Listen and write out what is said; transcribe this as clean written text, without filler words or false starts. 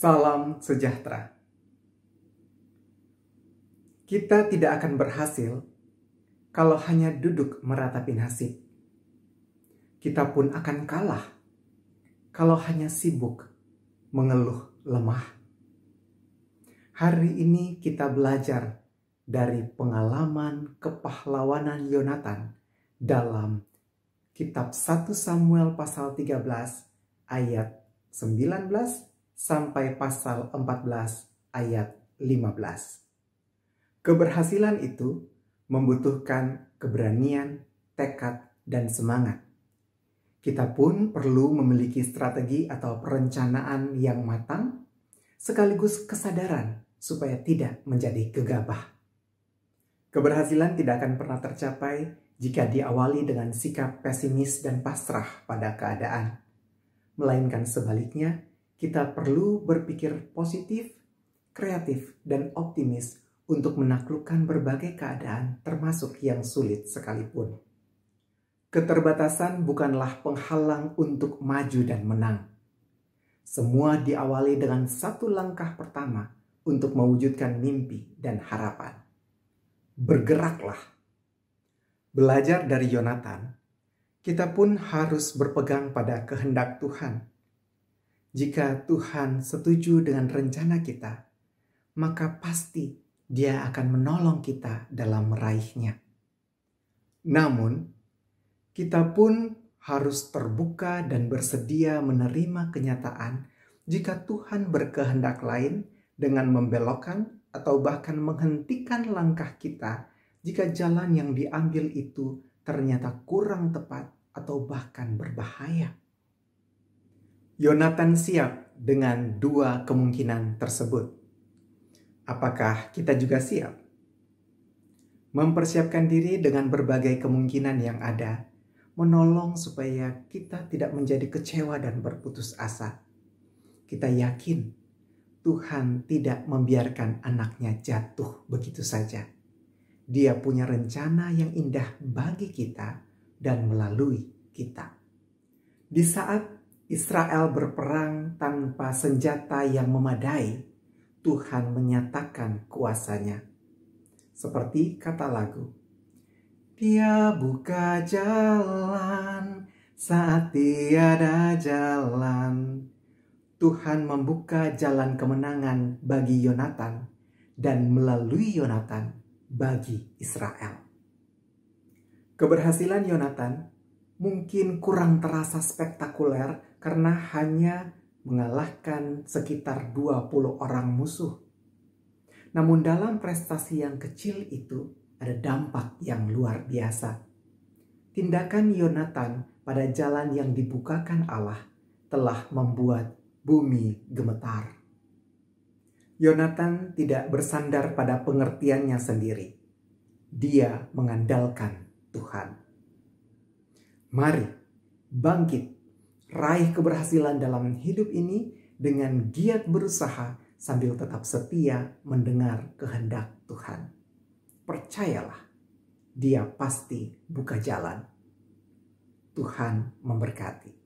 Salam sejahtera. Kita tidak akan berhasil kalau hanya duduk meratapi nasib. Kita pun akan kalah kalau hanya sibuk mengeluh lemah. Hari ini kita belajar dari pengalaman kepahlawanan Yonatan dalam kitab 1 Samuel pasal 13 ayat 19 sampai pasal 14 ayat 15. Keberhasilan itu membutuhkan keberanian, tekad, dan semangat. Kita pun perlu memiliki strategi atau perencanaan yang matang, sekaligus kesadaran supaya tidak menjadi gegabah. Keberhasilan tidak akan pernah tercapai jika diawali dengan sikap pesimis dan pasrah pada keadaan. Melainkan sebaliknya, kita perlu berpikir positif, kreatif, dan optimis untuk menaklukkan berbagai keadaan termasuk yang sulit sekalipun. Keterbatasan bukanlah penghalang untuk maju dan menang. Semua diawali dengan satu langkah pertama untuk mewujudkan mimpi dan harapan. Bergeraklah. Belajar dari Yonatan, kita pun harus berpegang pada kehendak Tuhan. Jika Tuhan setuju dengan rencana kita, maka pasti Dia akan menolong kita dalam meraihnya. Namun, kita pun harus terbuka dan bersedia menerima kenyataan jika Tuhan berkehendak lain dengan membelokkan atau bahkan menghentikan langkah kita jika jalan yang diambil itu ternyata kurang tepat atau bahkan berbahaya. Yonatan siap dengan dua kemungkinan tersebut. Apakah kita juga siap? Mempersiapkan diri dengan berbagai kemungkinan yang ada, menolong supaya kita tidak menjadi kecewa dan berputus asa. Kita yakin Tuhan tidak membiarkan anaknya jatuh begitu saja. Dia punya rencana yang indah bagi kita dan melalui kita. Di saat Israel berperang tanpa senjata yang memadai, Tuhan menyatakan kuasa-Nya. Seperti kata lagu, Dia buka jalan saat tiada jalan. Tuhan membuka jalan kemenangan bagi Yonatan dan melalui Yonatan bagi Israel. Keberhasilan Yonatan mungkin kurang terasa spektakuler karena hanya mengalahkan sekitar 20 orang musuh. Namun dalam prestasi yang kecil itu ada dampak yang luar biasa. Tindakan Yonatan pada jalan yang dibukakan Allah telah membuat bumi gemetar. Yonatan tidak bersandar pada pengertiannya sendiri. Dia mengandalkan Tuhan. Mari bangkit, raih keberhasilan dalam hidup ini dengan giat berusaha sambil tetap setia mendengar kehendak Tuhan. Percayalah, Dia pasti buka jalan. Tuhan memberkati.